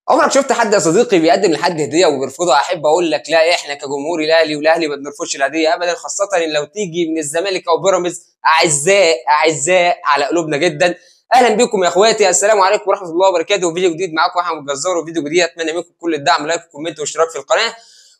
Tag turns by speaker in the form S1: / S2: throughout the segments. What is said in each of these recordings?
S1: عمرك شفت حد يا صديقي بيقدم لحد هديه وبيرفضها؟ احب اقول لك لا، احنا كجمهور الاهلي والاهلي ما بنرفضش الهديه ابدا، خاصه إن لو تيجي من الزمالك او بيراميدز. اعزاء اعزاء على قلوبنا جدا. اهلا بكم يا اخواتي، السلام عليكم ورحمه الله وبركاته، وفيديو جديد معاكم احمد الجزار، وفيديو جديد اتمنى منكم كل الدعم، لايك وكومنت واشتراك في القناه.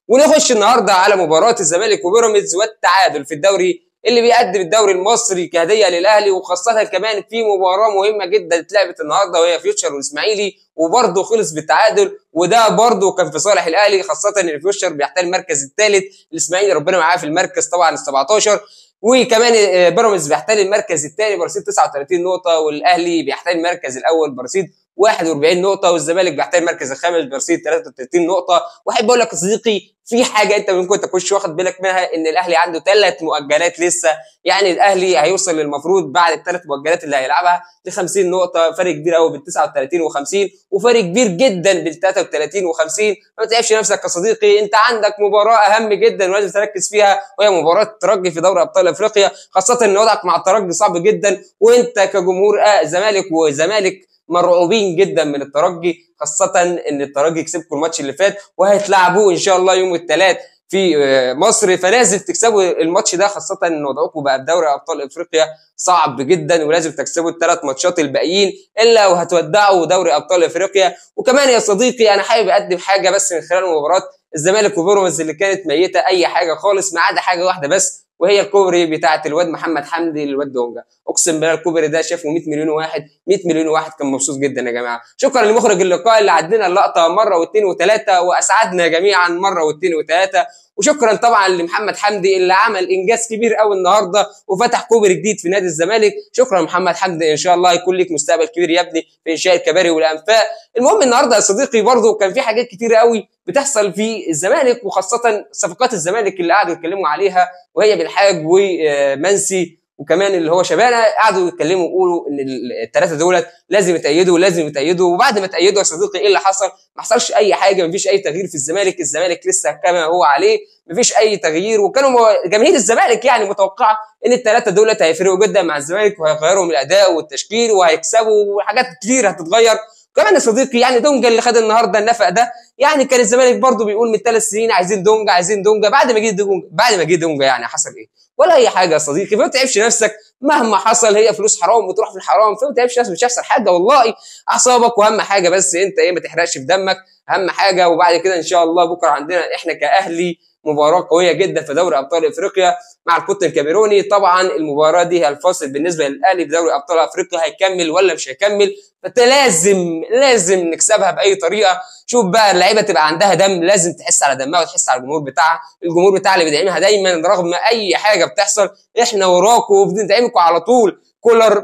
S1: ونخش النهارده على مباراه الزمالك وبيراميدز والتعادل في الدوري اللي بيقدم الدوري المصري كهديه للاهلي، وخاصه كمان في مباراه مهمه جدا اتلعبت النهارده وهي فيوتشر والاسماعيلي، وبرضه خلص بالتعادل، وده برضه كان في صالح الاهلي، خاصه ان فيوتشر بيحتل المركز الثالث، الاسماعيلي ربنا معاه في المركز طبعا ال 17، وكمان بيراميدز بيحتل المركز الثاني برصيد 39 نقطه، والاهلي بيحتل المركز الاول برصيد 41 نقطه، والزمالك بيحتل المركز الخامس برصيد 33 نقطه. واحب اقول لك يا صديقي في حاجه انت ممكن تكونش واخد بالك منها، ان الاهلي عنده 3 مؤجلات لسه، يعني الاهلي هيوصل للمفروض بعد ال3 مؤجلات اللي هيلعبها ل 50 نقطه، فرق كبير قوي بين 39 و50، وفرق كبير جدا بين 33 و50. ما تتعبش نفسك يا صديقي، انت عندك مباراه اهم جدا ولازم تركز فيها، وهي مباراه الترجي في دوري ابطال افريقيا، خاصه ان وضعك مع الترجي صعب جدا، وانت كجمهور زمالك وزمالك مرعوبين جدا من الترجي، خاصه ان الترجي كسبكم الماتش اللي فات وهتلعبوه ان شاء الله يوم الثلاث في مصر، فلازم تكسبوا الماتش ده، خاصه ان وضعكم بقى في دوري ابطال افريقيا صعب جدا، ولازم تكسبوا ال3 ماتشات الباقيين الا وهتودعوا دوري ابطال افريقيا. وكمان يا صديقي انا حابب اقدم حاجه بس من خلال مباراه الزمالك وبيراميدز اللي كانت ميته اي حاجه خالص، ما عدا حاجه واحده بس، وهي الكوبري بتاعه الواد محمد حمدي للواد دونجا. اقسم بالله الكوبري ده شافه 100 مليون واحد، 100 مليون واحد كان مبسوط جدا يا جماعه. شكرا لمخرج اللقاء اللي عدلنا اللقطه مره واثنين وثلاثه واسعدنا جميعا مره واثنين وثلاثه، وشكرا طبعا لمحمد حمدي اللي عمل انجاز كبير قوي النهارده وفتح كوبري جديد في نادي الزمالك. شكرا محمد حمدي، ان شاء الله يكون لك مستقبل كبير يا ابني في انشاء الكباري والانفاق. المهم النهارده يا صديقي برضو كان في حاجات كتيره قوي بتحصل في الزمالك، وخاصه صفقات الزمالك اللي قعدوا يتكلموا عليها، وهي بالحاج ومنسي وكمان اللي هو شبانه، قعدوا يتكلموا ويقولوا ان ال3 دولت لازم يتأيدوا ولازم يتأيدوا. وبعد ما تأيدوا يا صديقي ايه اللي حصل؟ ما حصلش اي حاجه، مفيش اي تغيير في الزمالك، الزمالك لسه كما هو عليه، مفيش اي تغيير، وكانوا جماهير الزمالك يعني متوقعه ان ال3 دولت هيفرقوا جدا مع الزمالك وهيغيروا من الاداء والتشكيل وهيكسبوا وحاجات كتير هتتغير. كمان يا صديقي يعني دونجا اللي خد النهارده النفق ده، يعني كان الزمالك برضو بيقول من 3 سنين عايزين دونجا عايزين دونجا، بعد ما جه دونجا يعني حصل ايه؟ ولا اي حاجه يا صديقي. فما تتعبش نفسك، مهما حصل هي فلوس حرام وتروح في الحرام، فما تتعبش نفسك، مش هيحصل حاجه والله، اعصابك، واهم حاجه بس انت ايه، ما تحرقش في دمك، اهم حاجه. وبعد كده ان شاء الله بكره عندنا احنا كاهلي مباراه قويه جدا في دوري ابطال افريقيا مع القطن الكاميروني. طبعا المباراه دي هي الفاصل بالنسبه للاهلي في دوري ابطال افريقيا، هيكمل ولا مش هيكمل، فانت لازم نكسبها باي طريقه. شوف بقى اللعيبه تبقى عندها دم، لازم تحس على دمها وتحس على الجمهور بتاعها، الجمهور بتاعها اللي بيدعمها دايما رغم اي حاجه بتحصل، احنا وراكم وبندعمكم على طول. كولر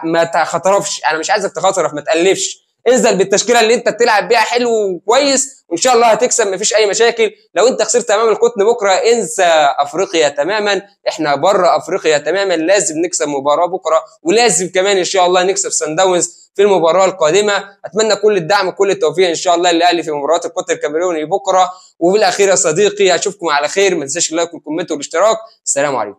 S1: ما تخاطرفش، انا مش عايزك تخاطرف، ما تالفش، انزل بالتشكيله اللي انت بتلعب بيها حلو وكويس، وان شاء الله هتكسب مفيش اي مشاكل. لو انت خسرت امام القطن بكره انسى افريقيا تماما، احنا بره افريقيا تماما، لازم نكسب مباراه بكره، ولازم كمان ان شاء الله نكسب سان داونز في المباراه القادمه. اتمنى كل الدعم وكل التوفيق ان شاء الله للاهلي في مباراه القطن الكاميروني بكره. وبالاخير يا صديقي اشوفكم على خير، ما تنساش اللايك والكومنت والاشتراك. السلام عليكم.